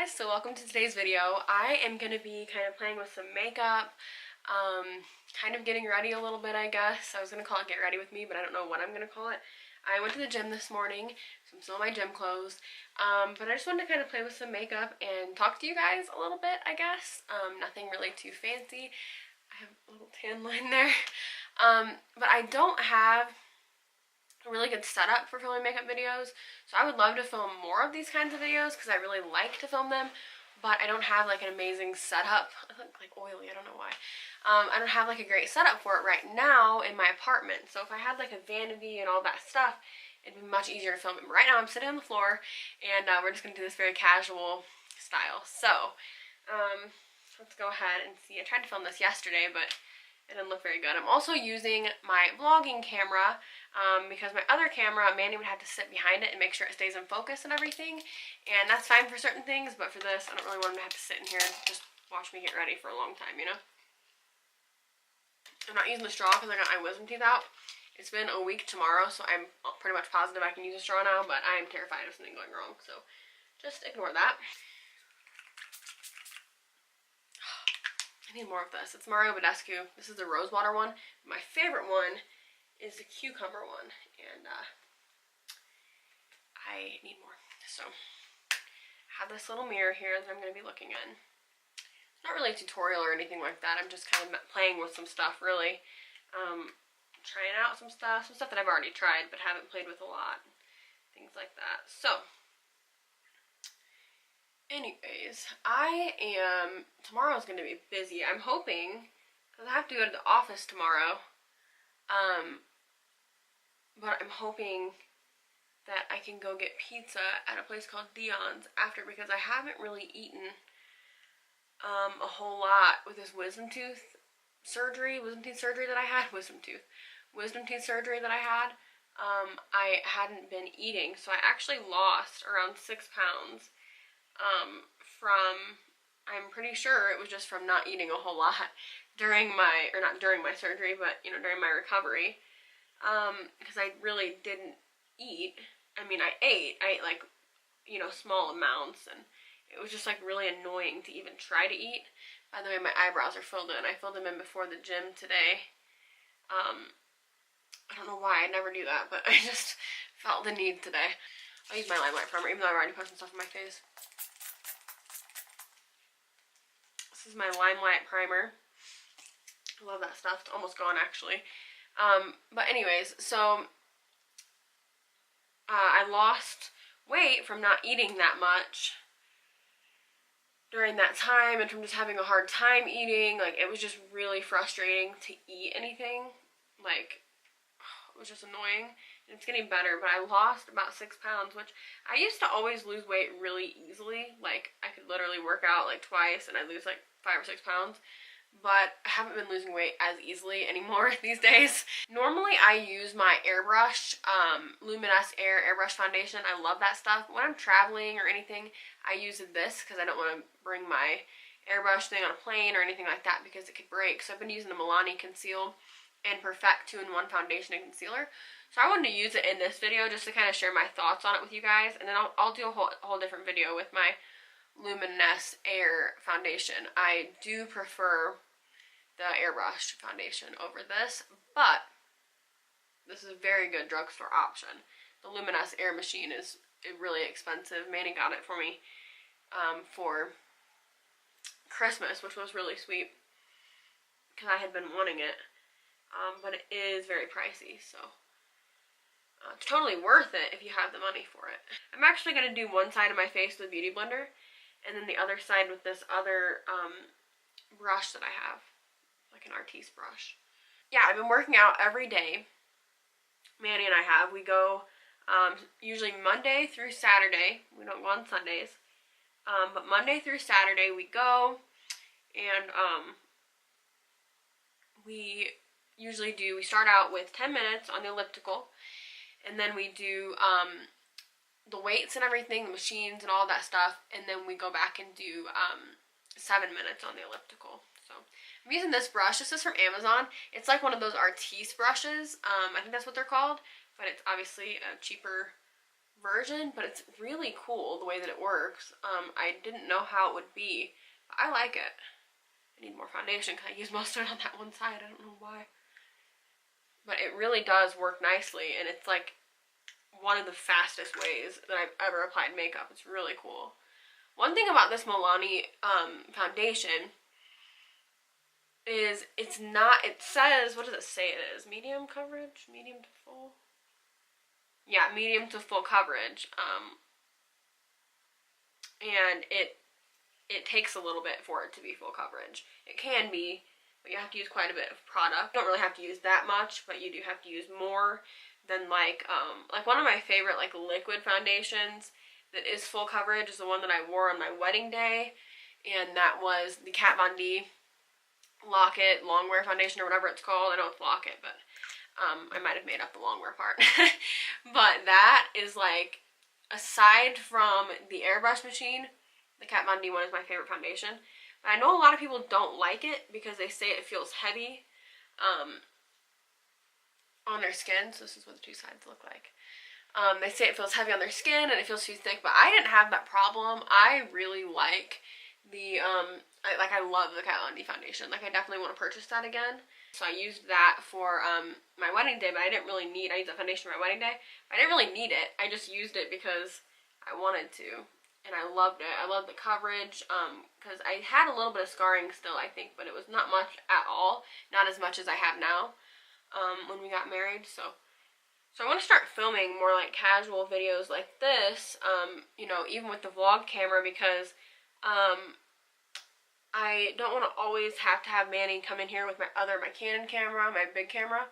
guys, so welcome to today's video. I am going to be kind of playing with some makeup, kind of getting ready a little bit, I guess. I was going to call it get ready with me, but I don't know what I'm going to call it. I went to the gym this morning, so I'm still in my gym clothes, but I just wanted to kind of play with some makeup and talk to you guys a little bit, I guess. Nothing really too fancy. I have a little tan line there, but I don't have a really good setup for filming makeup videos, so I would love to film more of these kinds of videos because I really like to film them, but I don't have like an amazing setup. I look like oily, I don't know why. I don't have like a great setup for it right now in my apartment, so if I had like a vanity and all that stuff, it'd be much easier to film it. Right now I'm sitting on the floor and we're just going to do this very casual style. So let's go ahead and see. I tried to film this yesterday, but it didn't look very good. I'm also using my vlogging camera because my other camera, Manny would have to sit behind it and make sure it stays in focus and everything. And that's fine for certain things, but for this, I don't really want him to have to sit in here and just watch me get ready for a long time, you know? I'm not using the straw because I got my wisdom teeth out. It's been a week tomorrow, so I'm pretty much positive I can use a straw now, but I'm terrified of something going wrong, so just ignore that. I need more of this. It's Mario Badescu. This is the rose water one. My favorite one is the cucumber one, and I need more. So I have this little mirror here that I'm going to be looking in. It's not really a tutorial or anything like that. I'm just kind of playing with some stuff, really. Trying out some stuff that I've already tried but haven't played with a lot. Things like that. So anyways, tomorrow's going to be busy. I'm hoping, because I have to go to the office tomorrow, but I'm hoping that I can go get pizza at a place called Dion's after, because I haven't really eaten a whole lot with this wisdom teeth surgery that I had. Wisdom teeth surgery that I had. I hadn't been eating, so I actually lost around 6 pounds. I'm pretty sure it was just from not eating a whole lot during my, or not during my surgery, but, you know, during my recovery, because I really didn't eat. I mean, I ate like, you know, small amounts, and it was just, like, really annoying to even try to eat. By the way, my eyebrows are filled in. I filled them in before the gym today. I don't know why, I never do that, but I just felt the need today. I'll use my Limelight primer, even though I've already put some stuff on my face. This is my Limelight primer. I love that stuff. It's almost gone, actually. But anyways, so I lost weight from not eating that much during that time, and from just having a hard time eating. Like, it was just really frustrating to eat anything. Like, it was just annoying. And it's getting better, but I lost about 6 pounds, which I used to always lose weight really easily. Like, I could literally work out like twice and I'd lose like 5 or 6 pounds. But I haven't been losing weight as easily anymore these days. Normally I use my airbrush, Luminous Air airbrush foundation. I love that stuff. When I'm traveling or anything, I use this because I don't want to bring my airbrush thing on a plane or anything like that because it could break. So I've been using the Milani Conceal and Perfect 2-in-1 foundation and concealer. So I wanted to use it in this video just to kind of share my thoughts on it with you guys. And then I'll do a whole different video with my Luminous Air foundation. I do prefer the airbrush foundation over this, but this is a very good drugstore option. The Luminous Air machine is really expensive. Manny got it for me for Christmas, which was really sweet because I had been wanting it, but it is very pricey, so it's totally worth it if you have the money for it. I'm actually going to do one side of my face with a beauty blender, and then the other side with this other brush that I have, like an Artiste brush. Yeah, I've been working out every day. Manny and I have. We go usually Monday through Saturday. We don't go on Sundays. But Monday through Saturday we go, and we start out with 10 minutes on the elliptical, and then we do the weights and everything, the machines and all that stuff, and then we go back and do 7 minutes on the elliptical. So I'm using this brush. This is from Amazon. It's like one of those Artiste brushes. I think that's what they're called, but it's obviously a cheaper version, but it's really cool the way that it works. I didn't know how it would be, but I like it. I need more foundation because I use most of it on that one side. I don't know why. But it really does work nicely, and it's like one of the fastest ways that I've ever applied makeup. It's really cool. One thing about this Milani foundation is it says, what does it say it is? Medium coverage? Medium to full? Yeah, medium to full coverage. And it takes a little bit for it to be full coverage. It can be, but you have to use quite a bit of product. You don't really have to use that much, but you do have to use more than like one of my favorite like liquid foundations that is full coverage is the one that I wore on my wedding day, and that was the Kat Von D Lock-It Longwear foundation or whatever it's called. I know it's Lock-It, but I might have made up the longwear part. But that is like, aside from the airbrush machine, the Kat Von D one is my favorite foundation. But I know a lot of people don't like it because they say it feels heavy on their skin. So this is what the two sides look like. They say it feels heavy on their skin and it feels too thick, but I didn't have that problem. I really like the, I love the Kat Von D foundation. Like, I definitely want to purchase that again. So I used that for my wedding day, but I didn't really need, I used that foundation for my wedding day. I didn't really need it. I just used it because I wanted to, and I loved it. I loved the coverage, because I had a little bit of scarring still, I think, but it was not much at all. Not as much as I have now when we got married, so I want to start filming more like casual videos like this, you know, even with the vlog camera, because I don't want to always have to have Manny come in here with my Canon camera, my big camera.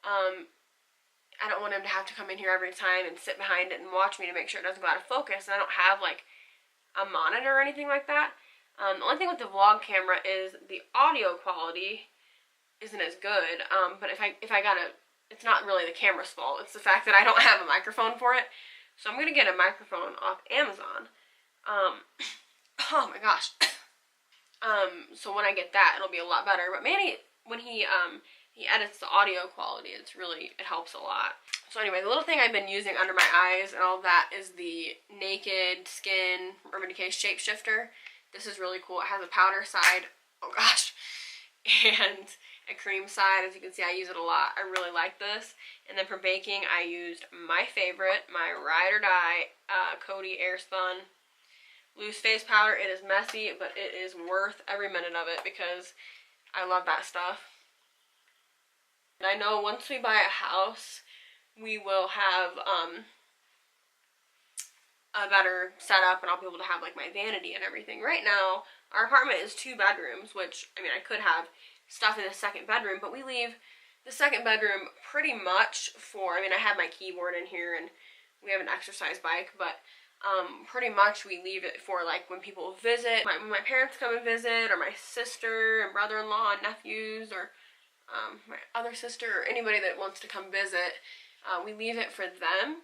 I don't want him to have to come in here every time and sit behind it and watch me to make sure it doesn't go out of focus. And I don't have like a monitor or anything like that. The only thing with the vlog camera is the audio quality isn't as good. But if I gotta, it's not really the camera's fault. It's the fact that I don't have a microphone for it. So I'm gonna get a microphone off Amazon. Oh my gosh. So when I get that, it'll be a lot better. But Manny, when he edits the audio quality, it helps a lot. So anyway, the little thing I've been using under my eyes and all that is the Naked Skin Urban Decay Shapeshifter. This is really cool. It has a powder side, oh gosh, and a cream side. As you can see, I use it a lot. I really like this. And then for baking, I used my favorite, my Ride or Die Coty Airspun loose face powder. It is messy, but it is worth every minute of it because I love that stuff. And I know once we buy a house, we will have a better setup, and I'll be able to have like my vanity and everything. Right now, our apartment is 2 bedrooms, which, I mean, I could have stuff in the second bedroom, but we leave the second bedroom pretty much for, I mean, I have my keyboard in here and we have an exercise bike, but pretty much we leave it for like when people visit, when my parents come and visit, or my sister and brother-in-law and nephews, or my other sister, or anybody that wants to come visit. We leave it for them.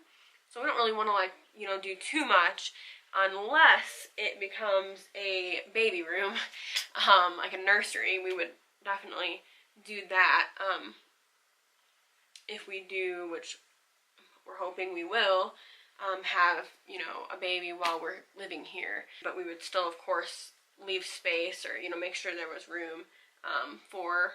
So we don't really want to, like, you know, do too much unless it becomes a baby room, like a nursery. We would definitely do that. If we do, which we're hoping we will, have, you know, a baby while we're living here. But we would still, of course, leave space, or, you know, make sure there was room for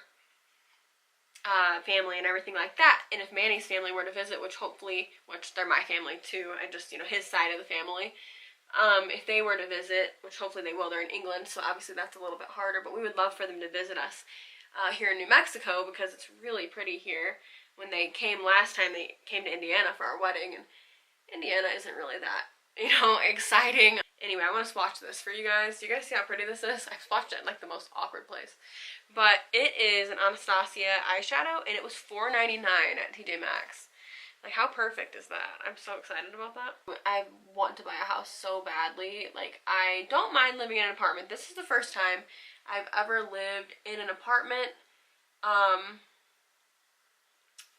family and everything like that. And if Manny's family were to visit, which they're my family too, I just, you know, his side of the family, if they were to visit, which hopefully they will, they're in England, so obviously that's a little bit harder, but we would love for them to visit us here in New Mexico, because it's really pretty here. When they came last time, they came to Indiana for our wedding, and Indiana isn't really that, you know, exciting. Anyway, I want to swatch this for you guys. Do you guys see how pretty this is? I swatched it in like the most awkward place. But it is an Anastasia eyeshadow, and it was $4.99 at TJ Maxx. Like, how perfect is that? I'm so excited about that. I want to buy a house so badly. Like, I don't mind living in an apartment. This is the first time I've ever lived in an apartment.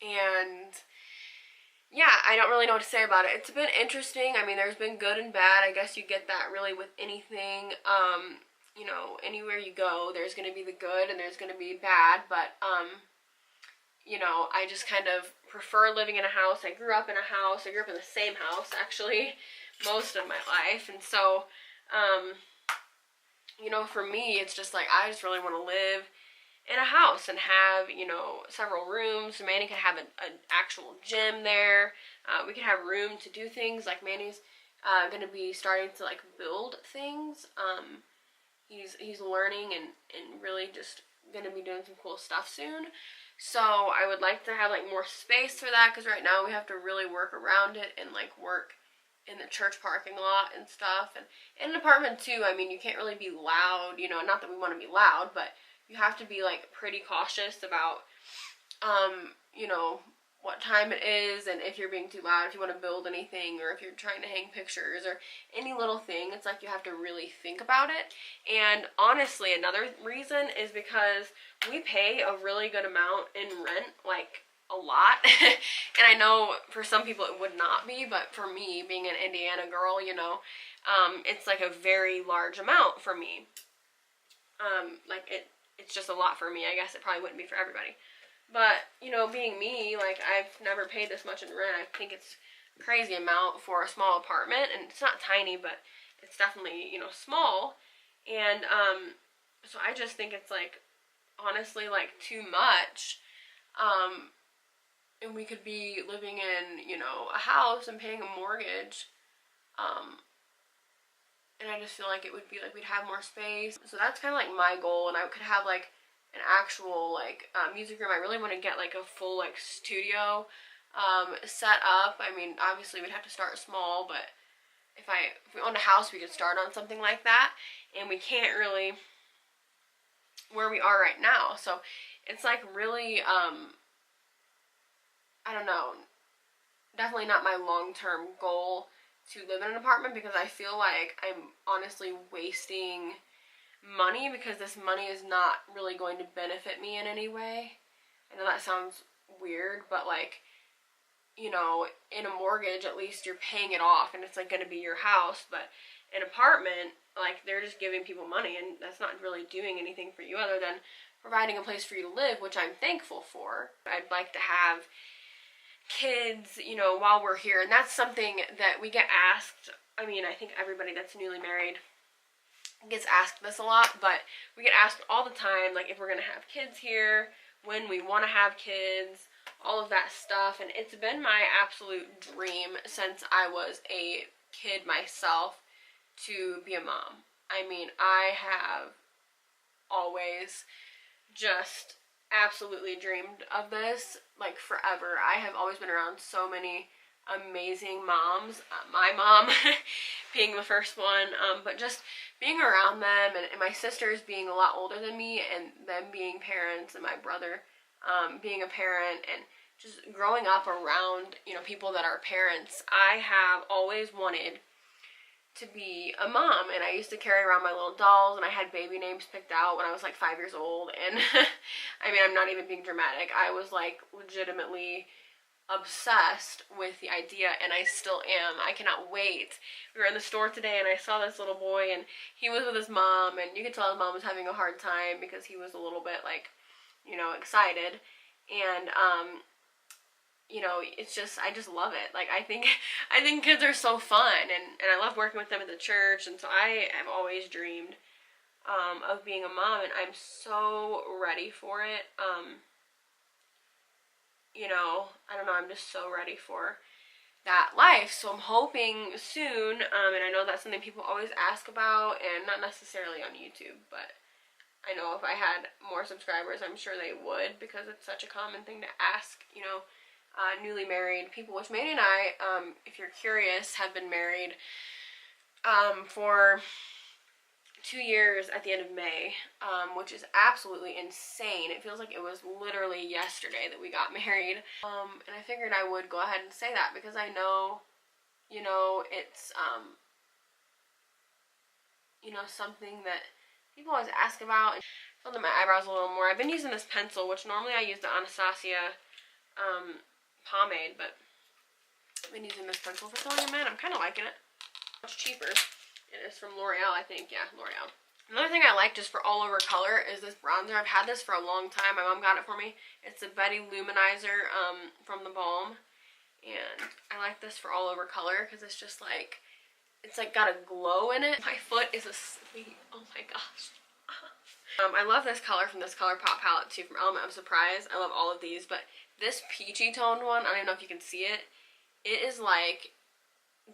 And yeah, I don't really know what to say about it. It's been interesting. I mean, there's been good and bad. I guess you get that really with anything. You know, anywhere you go, there's going to be the good and there's going to be bad. But, you know, I just kind of prefer living in a house. I grew up in a house. I grew up in the same house, actually, most of my life. And so, you know, for me, it's just like, I just really want to live in a house and have, you know, several rooms. Manny could have an actual gym there. We could have room to do things. Like, Manny's going to be starting to, like, build things. He's learning and really just going to be doing some cool stuff soon. So I would like to have, like, more space for that, because right now we have to really work around it and, like, work in the church parking lot and stuff. And in an apartment too, I mean, you can't really be loud, you know, not that we want to be loud, but you have to be, like, pretty cautious about, you know, what time it is, and if you're being too loud, if you want to build anything, or if you're trying to hang pictures, or any little thing. It's like you have to really think about it. And honestly, another reason is because we pay a really good amount in rent, like, a lot. And I know for some people it would not be, but for me, being an Indiana girl, you know, it's like a very large amount for me. Like, it's just a lot for me. I guess it probably wouldn't be for everybody. But, you know, being me, like, I've never paid this much in rent. I think it's a crazy amount for a small apartment. And it's not tiny, but it's definitely, you know, small. And, so I just think it's, like, honestly, like, too much. And we could be living in, you know, a house and paying a mortgage. And I just feel like it would be, like, we'd have more space. So that's kind of, like, my goal. And I could have, like, an actual, like, music room. I really want to get, like, a full, like, studio set up. I mean, obviously we'd have to start small, but if we owned a house, we could start on something like that. And we can't really where we are right now. So it's, like, really, I don't know, definitely not my long-term goal to live in an apartment, because I feel like I'm honestly wasting money, because this money is not really going to benefit me in any way. I know that sounds weird, but, like, you know, in a mortgage, at least you're paying it off, and it's, like, going to be your house. But an apartment, like, they're just giving people money, and that's not really doing anything for you other than providing a place for you to live, which I'm thankful for. I'd like to have kids, you know, while we're here, and that's something that we get asked. I mean, I think everybody that's newly married gets asked this a lot, but we get asked all the time, like, if we're gonna have kids here, when we want to have kids, all of that stuff. And it's been my absolute dream since I was a kid myself to be a mom. I mean, I have always just absolutely dreamed of this, like, forever. I have always been around so many amazing moms, my mom being the first one, but just being around them, and my sisters being a lot older than me, and them being parents, and my brother being a parent, and just growing up around, you know, people that are parents. I have always wanted to be a mom, and I used to carry around my little dolls, and I had baby names picked out when I was, like, 5 years old. And I mean, I'm not even being dramatic. I was, like, legitimately obsessed with the idea, and I still am. I cannot wait. We were in the store today, and I saw this little boy, and he was with his mom, and you could tell his mom was having a hard time because he was a little bit, like, you know, excited. And you know, it's just, I just love it. Like, I think kids are so fun, and I love working with them at the church. And so I have always dreamed of being a mom, and I'm so ready for it. You know, I don't know, I'm just so ready for that life. So I'm hoping soon, and I know that's something people always ask about, and not necessarily on YouTube, but I know if I had more subscribers, I'm sure they would, because it's such a common thing to ask, you know, newly married people, which Manny and I, if you're curious, have been married for 2 years at the end of May, which is absolutely insane. It feels like it was literally yesterday that we got married, and I figured I would go ahead and say that, because I know, you know, it's, you know, something that people always ask about. I filled in my eyebrows a little more. I've been using this pencil, which normally I use the Anastasia pomade, but I've been using this pencil for filling them in. I'm kind of liking it. Much cheaper. It is from L'Oreal, I think. Yeah, L'Oreal. Another thing I like just for all over color is this bronzer. I've had this for a long time. My mom got it for me. It's the Betty Luminizer from the Balm. And I like this for all over color because it's just like, it's like got a glow in it. My foot is asleep. Oh my gosh. I love this color from this ColourPop palette too, from Element of Surprise. I love all of these, but this peachy toned one, I don't even know if you can see it. It is like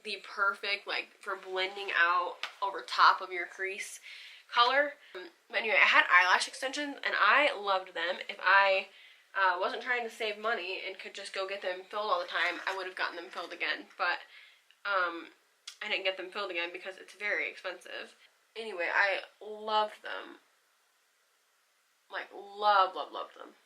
the perfect, like, for blending out over top of your crease color. But anyway, I had eyelash extensions and I loved them. If I wasn't trying to save money and could just go get them filled all the time, I would have gotten them filled again. But I didn't get them filled again because it's very expensive. Anyway, I loved them. Like, loved them.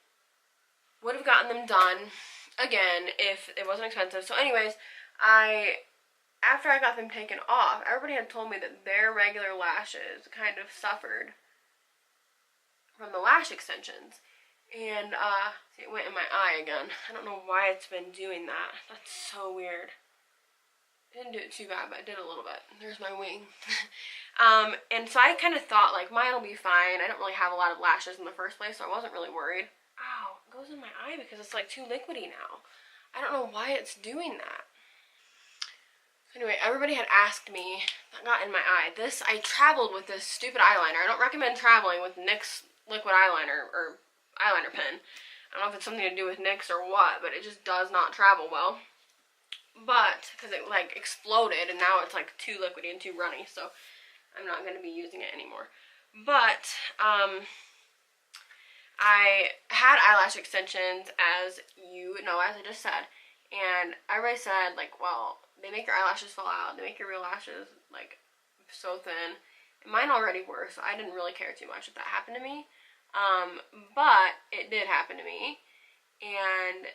Would have gotten them done again if it wasn't expensive. So anyways, after I got them taken off, everybody had told me that their regular lashes kind of suffered from the lash extensions. And see, it went in my eye again. I don't know why it's been doing that. That's so weird. It didn't do it too bad, but it did a little bit. There's my wing. And so I kind of thought, like, mine will be fine. I don't really have a lot of lashes in the first place, so I wasn't really worried. Ow, it goes in my eye because it's, like, too liquidy now. I don't know why it's doing that. So anyway, everybody had asked me, that got in my eye. I traveled with this stupid eyeliner. I don't recommend traveling with NYX liquid eyeliner, or eyeliner pen. I don't know if it's something to do with NYX or what, but it just does not travel well. But, because it, like, exploded, and now it's, like, too liquidy and too runny, so I'm not going to be using it anymore. But, I had eyelash extensions, as you know, as I just said, and everybody said, like, well, they make your eyelashes fall out, they make your real lashes, like, so thin. And mine already were, so I didn't really care too much if that happened to me. But it did happen to me, and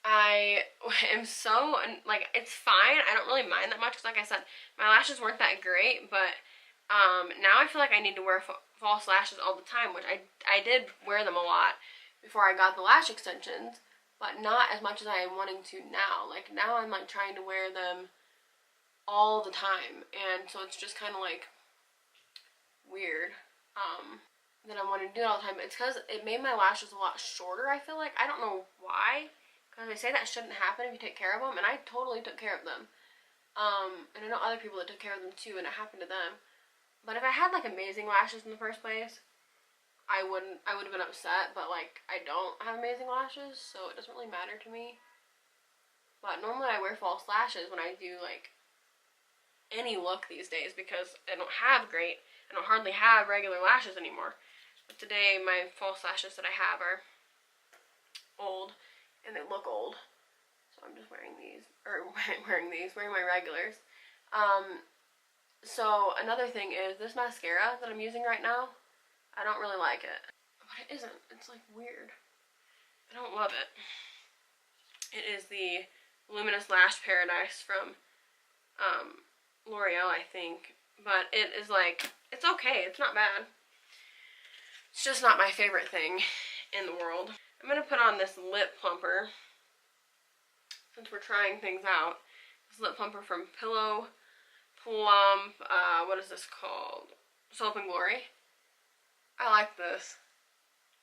I am so, like, it's fine. I don't really mind that much because, like I said, my lashes weren't that great, but now I feel like I need to wear false lashes all the time, which I did wear them a lot before I got the lash extensions, but not as much as I am wanting to now. Like, now I'm, like, trying to wear them all the time, and so it's just kind of, like, weird that I want to do it all the time. It's because it made my lashes a lot shorter, I feel like. I don't know why. Because they say that shouldn't happen if you take care of them, and I totally took care of them. And I know other people that took care of them too, and it happened to them. But if I had, like, amazing lashes in the first place, I would have been upset, but, like, I don't have amazing lashes, so it doesn't really matter to me. But normally I wear false lashes when I do, like, any look these days, because I don't hardly have regular lashes anymore. But today, my false lashes that I have are old. And they look old, so I'm just wearing my regulars. So another thing is this mascara that I'm using right now, I don't really like it. But it isn't, it's like weird. I don't love it. It is the Luminous Lash Paradise from L'Oreal, I think. But it is like, it's okay, it's not bad. It's just not my favorite thing in the world. I'm going to put on this lip plumper, since we're trying things out. This lip plumper from Pillow Plump, what is this called? Soap and Glory. I like this.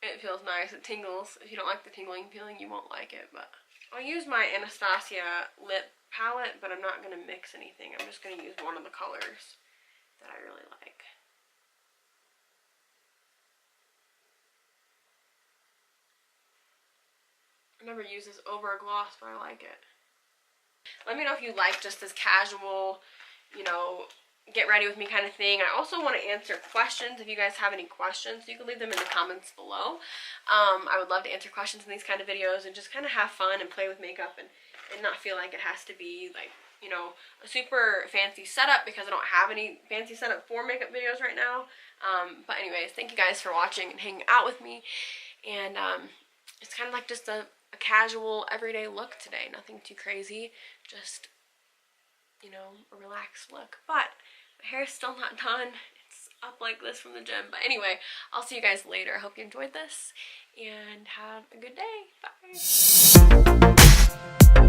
It feels nice, it tingles. If you don't like the tingling feeling, you won't like it, but I'll use my Anastasia lip palette, but I'm not going to mix anything. I'm just going to use one of the colors that I really like. I never use this over a gloss, but I like it. Let me know if you like just this casual, you know, get ready with me kind of thing. I also want to answer questions. If you guys have any questions, you can leave them in the comments below. I would love to answer questions in these kind of videos and just kind of have fun and play with makeup and not feel like it has to be, like, you know, a super fancy setup, because I don't have any fancy setup for makeup videos right now. But anyways, thank you guys for watching and hanging out with me. And it's kind of like just a casual, everyday look today. Nothing too crazy, just, you know, a relaxed look. But my hair is still not done. It's up like this from the gym. But anyway, I'll see you guys later. I hope you enjoyed this, and have a good day. Bye.